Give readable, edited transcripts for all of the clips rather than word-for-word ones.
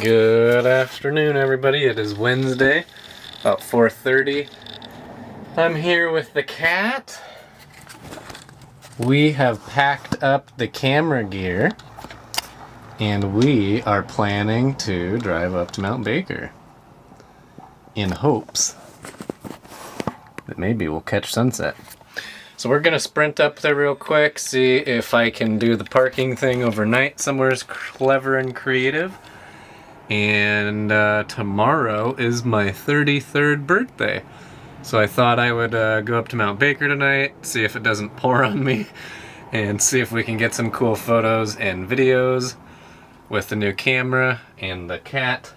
Good afternoon, everybody. It is Wednesday, about 4:30. I'm here with the cat. We have packed up the camera gear, and we are planning to drive up to Mount Baker in hopes that maybe we'll catch sunset. So we're gonna sprint up there real quick, see if I can do the parking thing overnight somewhere clever and creative. And tomorrow is my 33rd birthday. So I thought I would go up to Mount Baker tonight, see if it doesn't pour on me, and see if we can get some cool photos and videos with the new camera and the cat,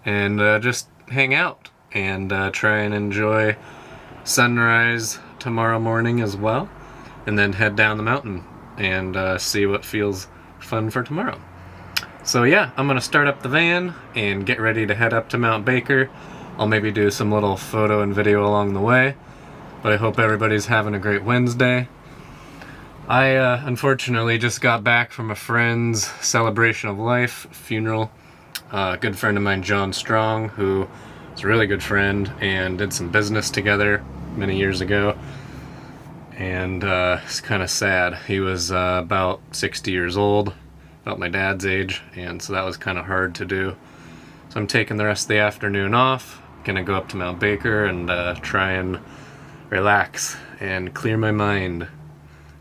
and just hang out and try and enjoy sunrise tomorrow morning as well, and then head down the mountain and see what feels fun for tomorrow. So yeah, I'm gonna start up the van and get ready to head up to Mount Baker. I'll maybe do some little photo and video along the way, but I hope everybody's having a great Wednesday. I unfortunately just got back from a friend's celebration of life funeral. A good friend of mine, John Strong, who is a really good friend and did some business together many years ago. And it's kind of sad. He was about 60 years old, about my dad's age, and so that was kind of hard to do. So I'm taking the rest of the afternoon off, gonna go up to Mount Baker and try and relax and clear my mind.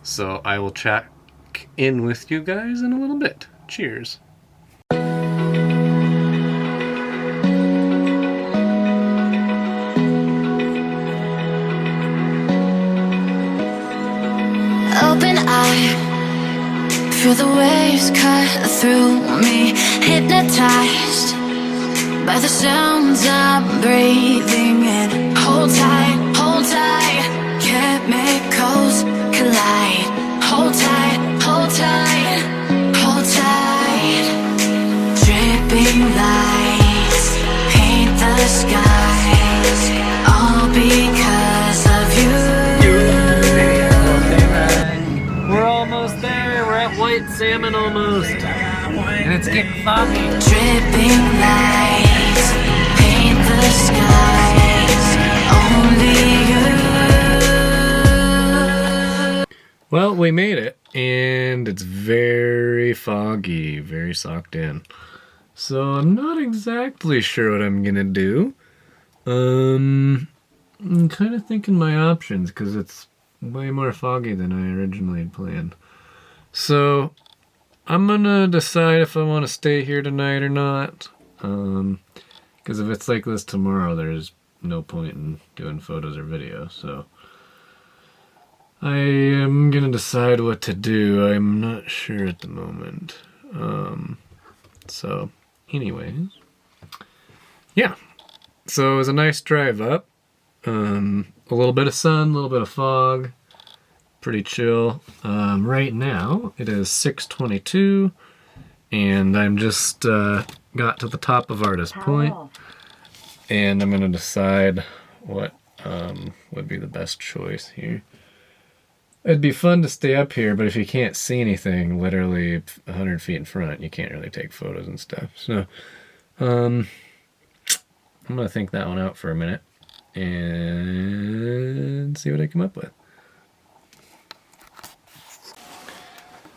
So I will check in with you guys in a little bit. Cheers. Open eye, feel the waves cut through me, hypnotized by the sounds I'm breathing in. Hold tight, chemicals collide. Hold tight, hold tight, hold tight. Dripping lights paint the skies, all because of you. We're almost there. We're at White Salmon almost. And it's getting foggy. Dripping lights paint the skies, only you. Well, we made it, and it's very foggy, very socked in. So I'm not exactly sure what I'm gonna do. I'm kind of thinking my options, because it's way more foggy than I originally had planned. So I'm gonna decide if I want to stay here tonight or not. Because if it's like this tomorrow, there's no point in doing photos or videos. So I am gonna decide what to do. I'm not sure at the moment. So anyways, yeah. So it was a nice drive up. A little bit of sun, a little bit of fog. Pretty chill. Right now it is 6:22, and I'm just got to the top of Artist Point, and I'm gonna decide what would be the best choice here. It'd be fun to stay up here, but if you can't see anything literally 100 feet in front, you can't really take photos and stuff. So I'm gonna think that one out for a minute and see what I come up with.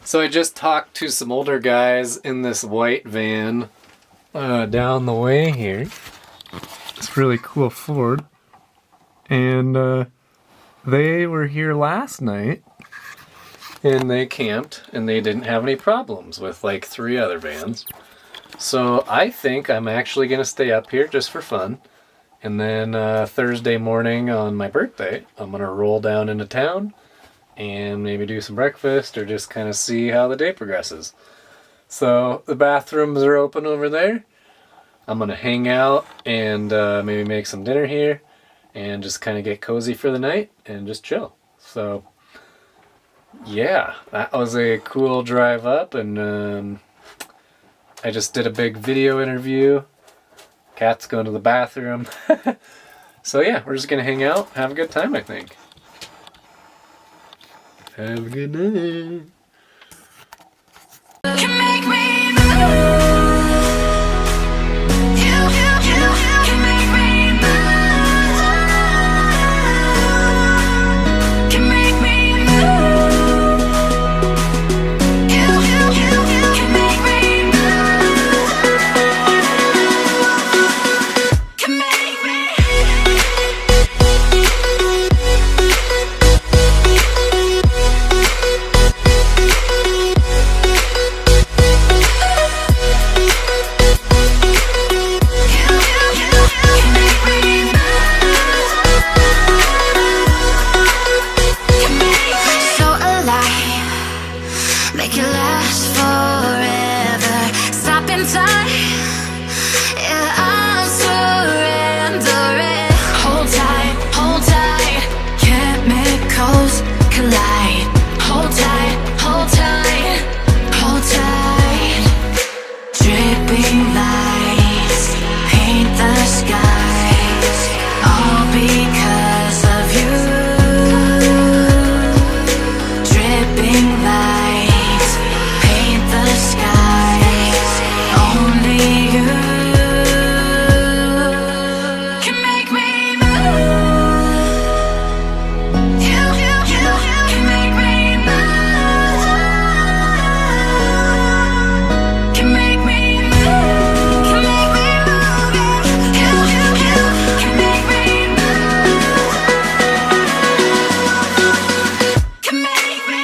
So I just talked to some older guys in this white van down the way here. It's really cool Ford. And they were here last night, and they camped, and they didn't have any problems with like 3 other vans. So I think I'm actually going to stay up here just for fun. And then Thursday morning on my birthday, I'm going to roll down into town and maybe do some breakfast or just kind of see how the day progresses. So the bathrooms are open over there. I'm going to hang out and maybe make some dinner here and just kind of get cozy for the night and just chill. So yeah, that was a cool drive up, and I just did a big video interview. Cat's going to the bathroom. So yeah, we're just going to hang out, have a good time, I think. Have a good night. Can make me move. you can make me move. You can make me move. Can make me move. Can make me move. You can make me move. Can make me.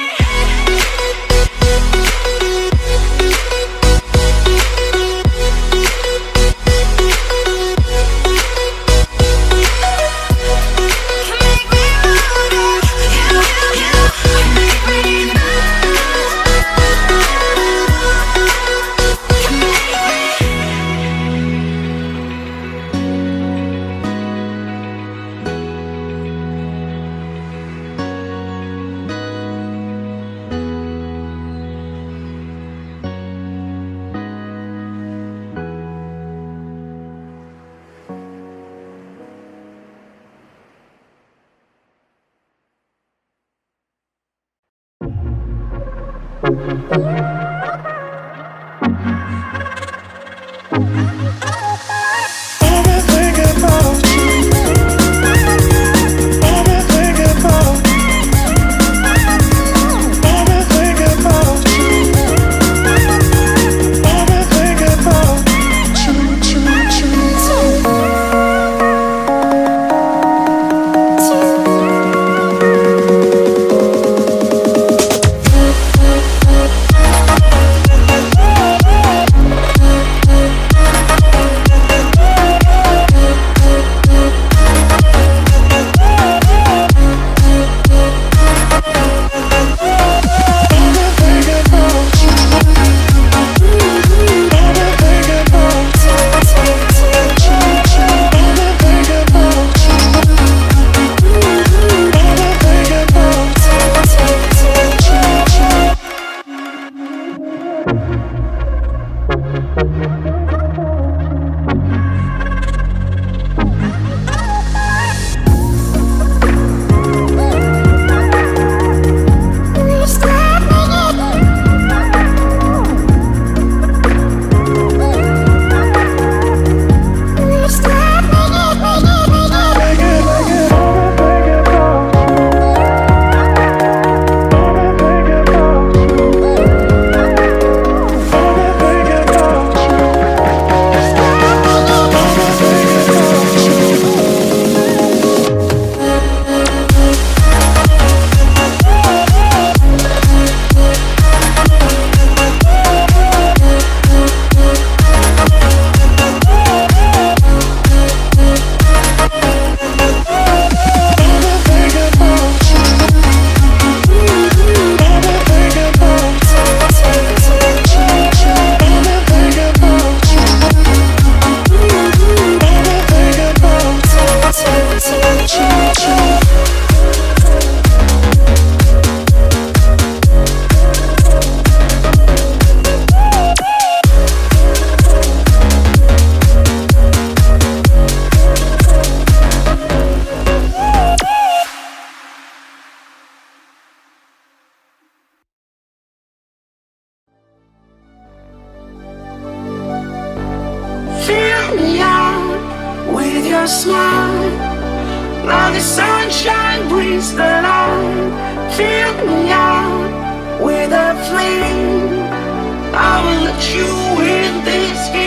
your smile. Now the sunshine brings the light. Fill me out with a flame. I will let you in this game.